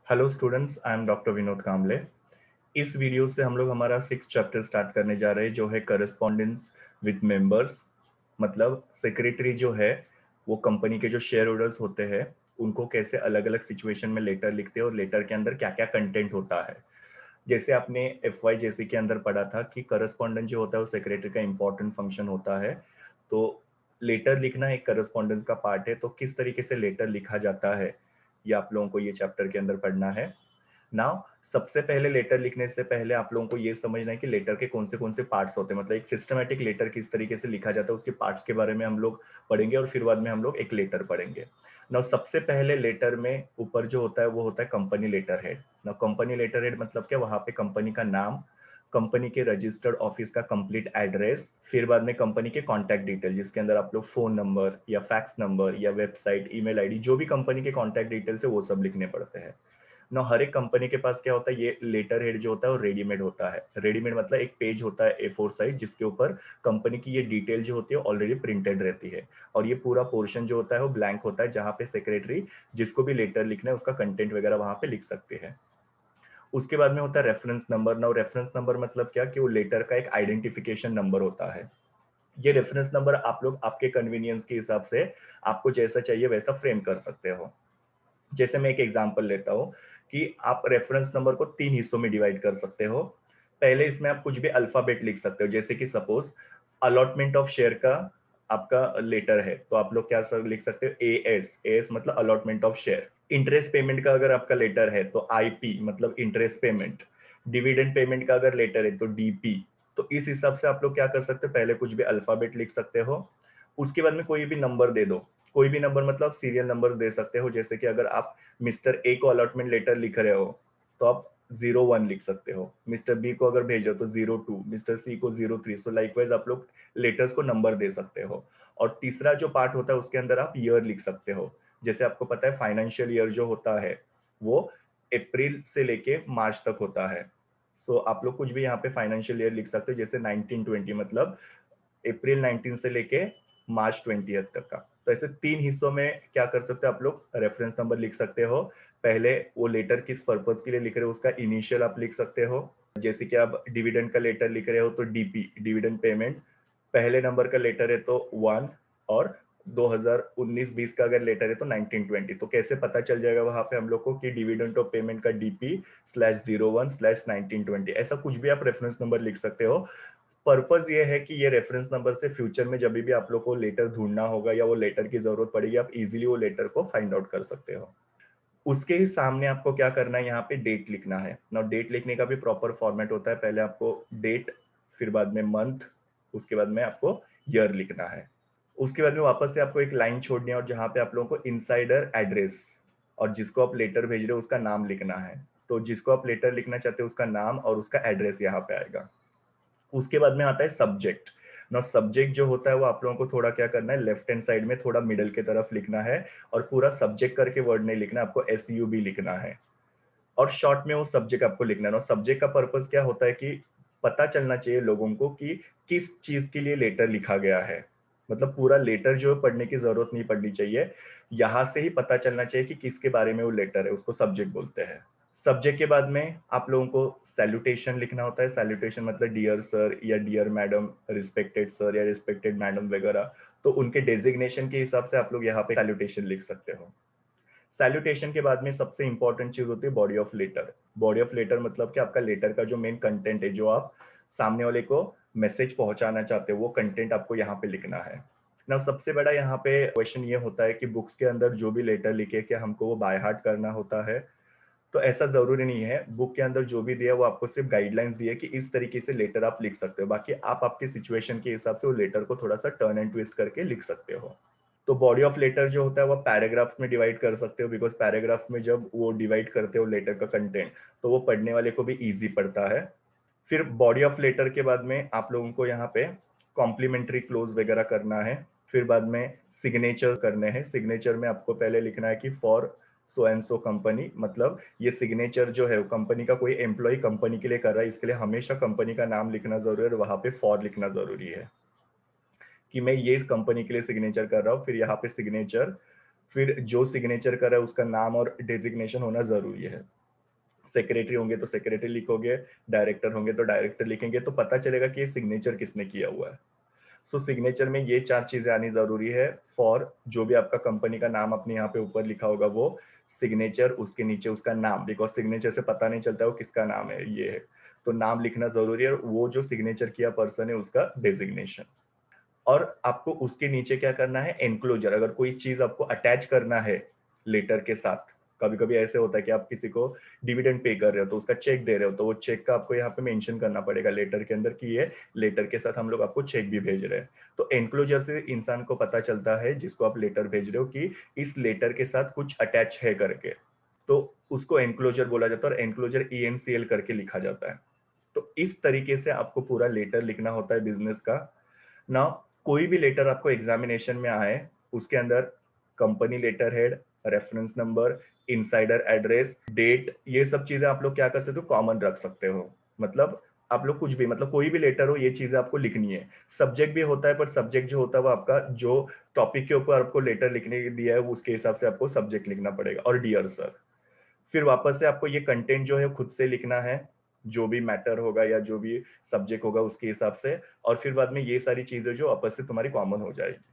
Hello students, I am doctor Vinod Kamle. इस video से हम लोग हमारा 6 चैप्टर स्टार्ट करने जा रहे हैं, जो है करस्पॉन्डेंस विद मेंबर्स। मतलब सेक्रेटरी जो है वो कंपनी के जो शेयर होल्डर्स होते हैं उनको कैसे अलग अलग सिचुएशन में लेटर लिखते हैं और लेटर के अंदर क्या क्या कंटेंट होता है। जैसे आपने FY जैसे के अंदर पढ़ा था कि करस्पॉन्डेंट जो होता है वो सेक्रेटरी का इंपॉर्टेंट फंक्शन होता है। तो लेटर लिखना एक करस्पॉन्डेंस का पार्ट है। तो किस तरीके से लेटर लिखा जाता है ये आप लोगों को ये चैप्टर के अंदर पढ़ना है। नाउ सबसे पहले लेटर लिखने से पहले आप लोगों को ये समझना है कि लेटर के कौन से पार्ट्स होते हैं। मतलब एक सिस्टमैटिक लेटर किस तरीके से लिखा जाता है उसके पार्ट्स के बारे में हम लोग पढ़ेंगे और फिर बाद में हम लोग एक लेटर पढ़ेंगे। नाउ सबसे पहले लेटर में ऊपर जो होता है वो होता है company letter head. Now company letter head मतलब क्या, वहां पे कंपनी का नाम, कंपनी के रजिस्टर्ड ऑफिस का कंप्लीट एड्रेस, फिर बाद में कंपनी के कॉन्टैक्ट डिटेल जिसके अंदर आप लोग फोन नंबर या फैक्स नंबर या वेबसाइट ईमेल आईडी जो भी कंपनी के कॉन्टैक्ट डिटेल्स है वो सब लिखने पड़ते हैं। ना हर एक कंपनी के पास क्या होता है, ये लेटर हेड जो होता है वो रेडीमेड होता है। रेडीमेड मतलब एक पेज होता है A4 साइज जिसके ऊपर कंपनी की ये डिटेल जो होती है ऑलरेडी प्रिंटेड रहती है। और ये पूरा पोर्शन जो होता है वो ब्लैंक होता है जहां पे सेक्रेटरी जिसको भी लेटर लिखना है उसका कंटेंट वगैरह वहां पे लिख सकते हैं। उसके बाद में होता है reference number. Now reference number मतलब क्या कि वो लेटर का एक आइडेंटिफिकेशन नंबर होता है। ये रेफरेंस नंबर आप लोग आपके कन्वीनियंस के हिसाब से आपको जैसा चाहिए वैसा फ्रेम कर सकते हो। जैसे मैं एक एग्जांपल लेता हूँ कि आप रेफरेंस नंबर को 3 हिस्सों में डिवाइड कर सकते हो। पहले इसमें आप कुछ भी अल्फाबेट लिख सकते हो, जैसे कि सपोज अलॉटमेंट ऑफ शेयर का आपका लेटर है तो आप लोग क्या सर लिख सकते हो, AS मतलब allotment of share. Interest payment का अगर आपका लेटर है तो IP मतलब इंटरेस्ट पेमेंट। डिविडेंड पेमेंट का अगर लेटर है तो DP। तो इस हिसाब से आप लोग क्या कर सकते हो, पहले कुछ भी अल्फाबेट लिख सकते हो, उसके बाद में कोई भी नंबर दे दो। कोई भी नंबर मतलब सीरियल नंबर दे सकते हो। जैसे कि अगर आप मिस्टर A को अलॉटमेंट लेटर लिख रहे हो तो आप 01 लिख सकते हो। मिस्टर B को अगर भेजो तो 02, मिस्टर C को 03। सो लाइकवाइज आप लोग लेटर्स को नंबर दे सकते हो। और तीसरा जो पार्ट होता है उसके अंदर आप ईयर लिख सकते हो। जैसे आपको पता है फाइनेंशियल ईयर जो होता है वो अप्रैल से लेके मार्च तक होता है। सो आप लोग कुछ भी यहाँ पे फाइनेंशियल ईयर लिख सकते हो, जैसे 1920 मतलब अप्रैल 19 से लेके मार्च 20 तक का। तो ऐसे 3 हिस्सों में क्या कर सकते हो आप लोग, रेफरेंस नंबर लिख सकते हो। पहले वो लेटर किस पर्पज के लिए लिख रहे हो उसका इनिशियल आप लिख सकते हो। जैसे कि आप डिविडेंड का लेटर लिख रहे हो तो DP डिविडेंड पेमेंट। पहले नंबर का लेटर है तो 1। और 2019-20 का अगर लेटर है तो 1920। तो कैसे पता चल जाएगा वहां पे हम लोग को कि डिविडेंड ऑफ पेमेंट का DP/01/1920। ऐसा कुछ भी आप रेफरेंस नंबर लिख सकते हो। पर्पस ये है कि ये रेफरेंस नंबर से फ्यूचर में जब भी आप लोग को लेटर ढूंढना होगा या वो लेटर की जरूरत पड़ेगी आप इजीली वो लेटर को फाइंड आउट कर सकते हो। उसके ही सामने आपको क्या करना है, यहाँ पे डेट लिखना है ना। डेट लिखने का भी प्रॉपर फॉर्मेट होता है। पहले आपको डेट, फिर बाद में मंथ, उसके बाद में आपको ईयर लिखना है। उसके बाद में वापस से आपको एक लाइन छोड़नी है और जहाँ पे आप लोगों को इनसाइडर एड्रेस और जिसको आप लेटर भेज रहे हो उसका नाम लिखना है। तो जिसको आप लेटर लिखना चाहते हो उसका नाम और उसका एड्रेस यहाँ पे आएगा। उसके बाद में आता है सब्जेक्ट। ना सब्जेक्ट जो होता है वो आप लोगों को थोड़ा क्या करना है, लेफ्ट हैंड साइड में थोड़ा मिडल के तरफ लिखना है। और पूरा सब्जेक्ट करके वर्ड नहीं लिखना, आपको SUB लिखना है। और शॉर्ट में वो सब्जेक्ट आपको लिखना है। और सब्जेक्ट का पर्पस क्या होता है कि पता चलना चाहिए लोगों को कि किस चीज के लिए लेटर लिखा गया है। मतलब पूरा लेटर जो है पढ़ने की जरूरत नहीं पड़नी चाहिए, यहां से ही पता चलना चाहिए कि किसके बारे में वो लेटर है, उसको सब्जेक्ट बोलते हैं। सब्जेक्ट के बाद में आप लोगों को सैल्यूटेशन लिखना होता है। सैल्यूटेशन मतलब डियर सर या डियर मैडम, रिस्पेक्टेड सर या रिस्पेक्टेड मैडम वगैरह। तो उनके डेजिग्नेशन के हिसाब से आप लोग यहाँ पे सैल्यूटेशन लिख सकते हो। सैल्यूटेशन के बाद में सबसे इंपॉर्टेंट चीज होती है body of letter. Body of letter मतलब कि आपका लेटर का जो मेन कंटेंट है, जो आप सामने वाले को मैसेज पहुंचाना चाहते हो, वो कंटेंट आपको यहाँ पे लिखना है ना। सबसे बड़ा यहाँ पे क्वेश्चन ये होता है कि बुक्स के अंदर जो भी लेटर लिखे क्या हमको वो बाय हार्ट करना होता है। तो ऐसा जरूरी नहीं है। बुक के अंदर जो भी दिया है वो आपको सिर्फ गाइडलाइंस दी है कि इस तरीके से लेटर आप लिख सकते हो। बाकी आप आपकी सिचुएशन के हिसाब से वो लेटर को थोड़ा सा टर्न एंड ट्विस्ट करके लिख सकते हो। तो बॉडी ऑफ लेटर जो होता है वो पैराग्राफ्स में डिवाइड कर सकते हो, बिकॉज पैराग्राफ में जब वो डिवाइड करते हो लेटर का कंटेंट तो वो पढ़ने वाले को भी इजी पड़ता है। फिर बॉडी ऑफ लेटर के बाद में आप लोगों को यहाँ पे कॉम्प्लीमेंट्री क्लोज वगैरह करना है। फिर बाद में सिग्नेचर करने हैं। सिग्नेचर में आपको पहले लिखना है कि for so and so company. मतलब ये सिग्नेचर जो है वो कंपनी का कोई एम्प्लॉय कंपनी के लिए कर रहा है, इसके लिए हमेशा कंपनी का नाम लिखना जरूरी है और वहां पे फॉर लिखना जरूरी है कि मैं ये इस कंपनी के लिए सिग्नेचर कर रहा हूँ। फिर यहाँ पे सिग्नेचर, फिर जो सिग्नेचर कर रहा है उसका नाम और डेजिग्नेशन होना जरूरी है। सेक्रेटरी होंगे तो सेक्रेटरी लिखोगे, डायरेक्टर होंगे तो डायरेक्टर लिखेंगे, तो पता चलेगा कि ये सिग्नेचर किसने किया हुआ है। सो सिग्नेचर में ये 4 चीजें आनी जरूरी है फॉर जो भी आपका कंपनी का नाम अपने यहाँ पे ऊपर लिखा होगा वो सिग्नेचर, उसके नीचे उसका नाम, बिकॉज सिग्नेचर से पता नहीं चलता है वो किसका नाम है, ये है। तो नाम लिखना जरूरी है, और वो जो सिग्नेचर किया पर्सन है उसका डेजिग्नेशन। और आपको उसके नीचे क्या करना है, एनक्लोजर। अगर कोई चीज आपको अटैच करना है लेटर के साथ, कभी कभी ऐसे होता है कि आप किसी को डिविडेंड पे कर रहे हो तो उसका चेक दे रहे हो, तो वो चेक का आपको यहाँ पे मेंशन करना पड़ेगा लेटर के अंदर कि ये लेटर के साथ हम लोग आपको चेक भी भेज रहे हैं। तो एनक्लोजर से इंसान को पता चलता है जिसको आप लेटर भेज रहे हो कि इस लेटर के साथ कुछ अटैच है करके, तो उसको एनक्लोजर बोला जाता है, और एनक्लोजर ENCL करके लिखा जाता है। तो इस तरीके से आपको पूरा लेटर लिखना होता है बिजनेस का ना। कोई भी लेटर आपको एग्जामिनेशन में आए, उसके अंदर company letter head, reference number, insider address, date, ये सब चीजें आप लोग क्या कर सकते हो, कॉमन रख सकते हो। मतलब आप लोग कुछ भी, मतलब कोई भी लेटर हो, ये चीजें आपको लिखनी है। सब्जेक्ट भी होता है, पर सब्जेक्ट जो होता है वो आपका जो टॉपिक के ऊपर आपको लेटर लिखने के दिया है उसके हिसाब से आपको सब्जेक्ट लिखना पड़ेगा, और डियर सर। फिर वापस से आपको ये कंटेंट जो है खुद से लिखना है, जो भी मैटर होगा या जो भी सब्जेक्ट होगा उसके हिसाब से, और फिर बाद में ये सारी चीजें जो आपस से तुम्हारी कॉमन हो जाएगी।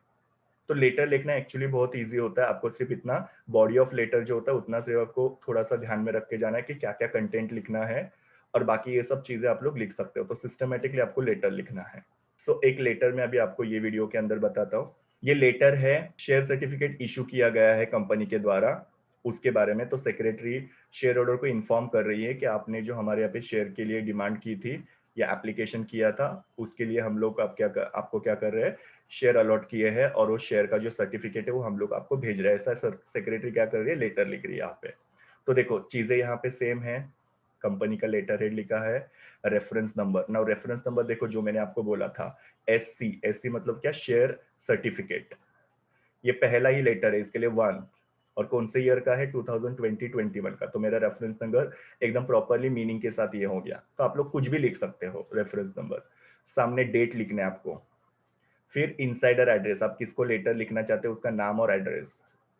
तो लेटर लिखना एक्चुअली बहुत इजी होता है, आपको सिर्फ इतना बॉडी ऑफ लेटर जो होता है उतना सिर्फ आपको थोड़ा सा ध्यान में रख के जाना है कि क्या क्या कंटेंट लिखना है, और बाकी ये सब चीजें आप लोग लिख सकते हो। तो सिस्टमेटिकली आपको लेटर लिखना है। सो एक लेटर में अभी आपको ये वीडियो के अंदर बताता हूँ। ये लेटर है, शेयर सर्टिफिकेट इशू किया गया है कंपनी के द्वारा, उसके बारे में। तो सेक्रेटरी शेयर होल्डर को इन्फॉर्म कर रही है कि आपने जो हमारे यहाँ पे शेयर के लिए डिमांड की थी या एप्लीकेशन किया था, उसके लिए हम लोग आपको क्या कर रहे हैं, शेयर अलॉट किए हैं, और वो शेयर का जो सर्टिफिकेट है वो हम लोग आपको भेज रहे हैं। ऐसा सेक्रेटरी क्या कर रही है, लेटर लिख रही है यहाँ पे। तो देखो चीजें यहाँ पे सेम है, कंपनी का लेटर हेड लिखा है, reference number. Now reference number देखो जो मैंने आपको बोला था, SC मतलब क्या, शेयर सर्टिफिकेट। ये पहला ही लेटर है, इसके लिए 1, और कौन से ईयर का है, 2020-21 का। तो मेरा रेफरेंस नंबर एकदम प्रॉपरली मीनिंग के साथ ये हो गया। तो आप लोग कुछ भी लिख सकते हो रेफरेंस नंबर, सामने डेट लिखना है आपको। फिर इनसाइडर एड्रेस, आप किसको लेटर लिखना चाहते हो उसका नाम और एड्रेस।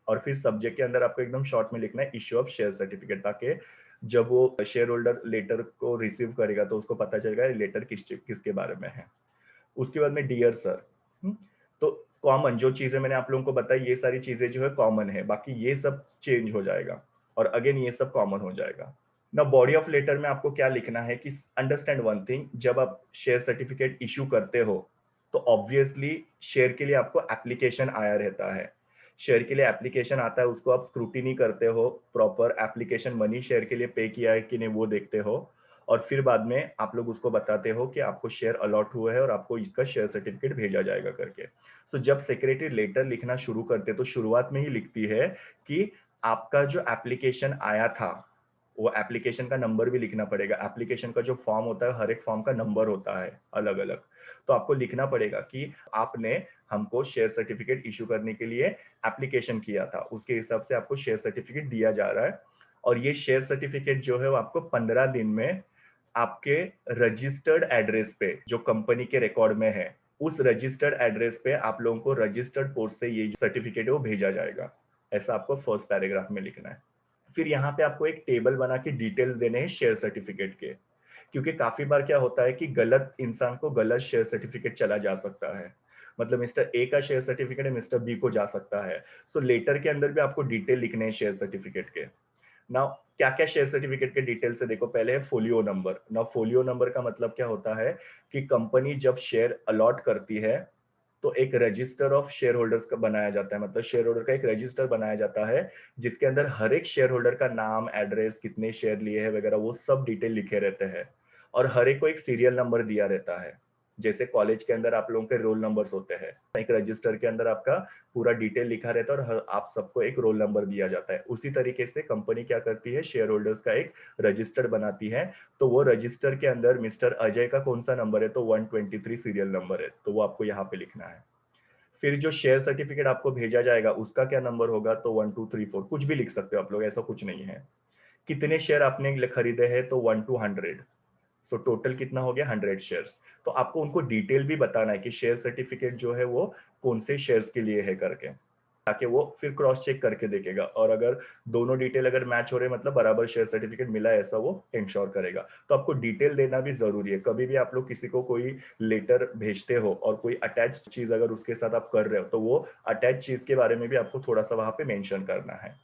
और फिर सब्जेक्ट के अंदर आपको एकदम शॉर्ट में लिखना है इश्यू ऑफ शेयर सर्टिफिकेट, ताकि जब वो शेयर होल्डर लेटर को रिसीव करेगा तो उसको पता चलेगा लेटर किसके बारे में है। उसके बाद में डियर सर। तो कॉमन जो चीजें मैंने आप लोगों को बताई, ये सारी चीजें जो है कॉमन है, बाकी ये सब चेंज हो जाएगा, और अगेन ये सब कॉमन हो जाएगा ना। बॉडी ऑफ लेटर में आपको क्या लिखना है कि अंडरस्टैंड वन थिंग, जब आप शेयर सर्टिफिकेट इशू करते हो तो ऑब्वियसली शेयर के लिए आपको एप्लीकेशन आया रहता है। शेयर के लिए एप्लीकेशन आता है, उसको आप स्क्रूटिनी करते हो, प्रॉपर एप्लीकेशन मनी शेयर के लिए पे किया है कि नहीं वो देखते हो, और फिर बाद में आप लोग उसको बताते हो कि आपको शेयर अलॉट हुआ है और आपको इसका शेयर सर्टिफिकेट भेजा जाएगा करके। सो जब सेक्रेटरी लेटर लिखना शुरू करते तो शुरुआत में ही लिखती है कि आपका जो एप्लीकेशन आया था, वो एप्लीकेशन का नंबर भी लिखना पड़ेगा। एप्लीकेशन का जो फॉर्म होता है, हर एक फॉर्म का नंबर होता है अलग अलग। तो आपको लिखना पड़ेगा कि आपने हमको शेयर सर्टिफिकेट इशू करने के लिए एप्लीकेशन किया था, उसके हिसाब से आपको शेयर सर्टिफिकेट दिया जा रहा है। और ये शेयर सर्टिफिकेट जो है वो आपको 15 दिन में आपके रजिस्टर्ड एड्रेस पे, जो कंपनी के रिकॉर्ड में है, उस रजिस्टर्ड एड्रेस पे आप लोगों को रजिस्टर्ड पोस्ट से ये सर्टिफिकेट है वो भेजा जाएगा। ऐसा आपको फर्स्ट पैराग्राफ में लिखना है। फिर यहाँ पे आपको एक टेबल बना के डिटेल्स देने हैं शेयर सर्टिफिकेट के, क्योंकि काफी बार क्या होता है कि गलत इंसान को गलत शेयर सर्टिफिकेट चला जा सकता है। मतलब मिस्टर ए का शेयर सर्टिफिकेट है, मिस्टर बी को जा सकता है। सो लेटर के अंदर भी आपको डिटेल लिखने हैं शेयर सर्टिफिकेट के। नाउ क्या क्या शेयर सर्टिफिकेट के डिटेल से देखो, पहले है folio number. Now folio number का मतलब क्या होता है कि कंपनी जब शेयर अलॉट करती है तो एक रजिस्टर ऑफ शेयर होल्डर्स का बनाया जाता है, मतलब शेयर होल्डर का एक रजिस्टर बनाया जाता है जिसके अंदर हर एक शेयर होल्डर का नाम, एड्रेस, कितने शेयर लिए हैं वगैरह वो सब डिटेल लिखे रहते हैं। और हर एक को एक सीरियल नंबर दिया रहता है, जैसे कॉलेज के अंदर आप लोगों के रोल नंबर्स होते हैं, एक रजिस्टर के अंदर आपका पूरा डिटेल लिखा रहता है और आप सबको एक रोल नंबर दिया जाता है। उसी तरीके से कंपनी क्या करती है, शेयर होल्डर्स का एक रजिस्टर बनाती है। तो वो रजिस्टर के अंदर मिस्टर अजय का कौन सा नंबर है, तो 123 सीरियल नंबर है, तो वो आपको यहाँ पे लिखना है। फिर जो शेयर सर्टिफिकेट आपको भेजा जाएगा उसका क्या नंबर होगा, तो 1234, कुछ भी लिख सकते हो आप लोग, ऐसा कुछ नहीं है। कितने शेयर आपने खरीदे हैं, तो 1 to 100। सो टोटल कितना हो गया, 100 शेयर्स। तो आपको उनको डिटेल भी बताना है कि शेयर सर्टिफिकेट जो है वो कौन से शेयर्स के लिए है करके। ताकि वो फिर क्रॉस चेक करके देखेगा, और अगर दोनों डिटेल अगर मैच हो रहे मतलब बराबर शेयर सर्टिफिकेट मिला है ऐसा वो इंश्योर करेगा। तो आपको डिटेल देना भी जरूरी है। कभी भी आप लोग किसी को कोई लेटर भेजते हो और कोई अटैच चीज अगर उसके साथ आप कर रहे हो तो वो अटैच चीज के बारे में भी आपको थोड़ा सा वहां पे मेंशन करना है।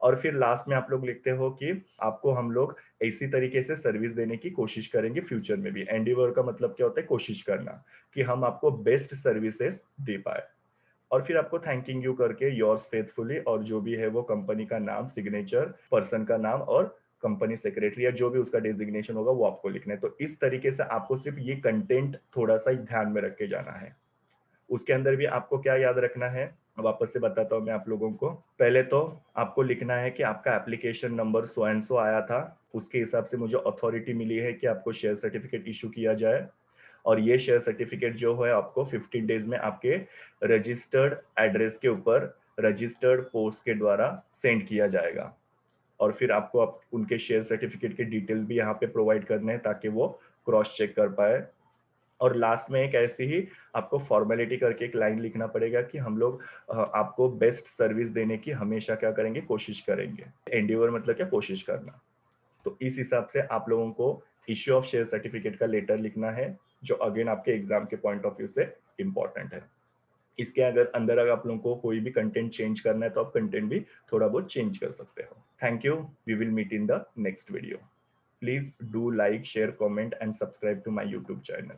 और फिर लास्ट में आप लोग लिखते हो कि आपको हम लोग इसी तरीके से सर्विस देने की कोशिश करेंगे फ्यूचर में भी। एंडिवर का मतलब क्या होता है, कोशिश करना कि हम आपको बेस्ट सर्विसेज दे पाए। और फिर आपको थैंकिंग यू करके योर्स फेथफुली और जो भी है वो कंपनी का नाम, सिग्नेचर, पर्सन का नाम और कंपनी सेक्रेटरी या जो भी उसका डेजिग्नेशन होगा वो आपको लिखना है। तो इस तरीके से आपको सिर्फ ये कंटेंट थोड़ा सा ध्यान में रख के जाना है। उसके अंदर भी आपको क्या याद रखना है, वापस से बताता हूँ मैं आप लोगों को। पहले तो आपको लिखना है कि आपका application number so and so आया था, उसके हिसाब से मुझे अथॉरिटी मिली है कि आपको शेयर सर्टिफिकेट इशू किया जाए, और ये शेयर सर्टिफिकेट जो है आपको 15 डेज में आपके रजिस्टर्ड एड्रेस के ऊपर रजिस्टर्ड पोस्ट के द्वारा सेंड किया जाएगा। और फिर आपको उनके शेयर सर्टिफिकेट के डिटेल्स भी यहाँ पे प्रोवाइड करने हैं ताकि वो क्रॉस चेक कर पाए। और लास्ट में एक ऐसी ही आपको फॉर्मेलिटी करके एक लाइन लिखना पड़ेगा कि हम लोग आपको बेस्ट सर्विस देने की हमेशा क्या करेंगे, कोशिश करेंगे। एंडिवर मतलब क्या, कोशिश करना। तो इस हिसाब से आप लोगों को इश्यू ऑफ शेयर सर्टिफिकेट का लेटर लिखना है, जो अगेन आपके एग्जाम के पॉइंट ऑफ व्यू से इंपॉर्टेंट है। इसके अगर अंदर अगर आप लोगों को कोई भी कंटेंट चेंज करना है तो आप कंटेंट भी थोड़ा बहुत चेंज कर सकते हो। Thank you, we will meet in the next video. Please do like, share, comment and subscribe to my YouTube channel.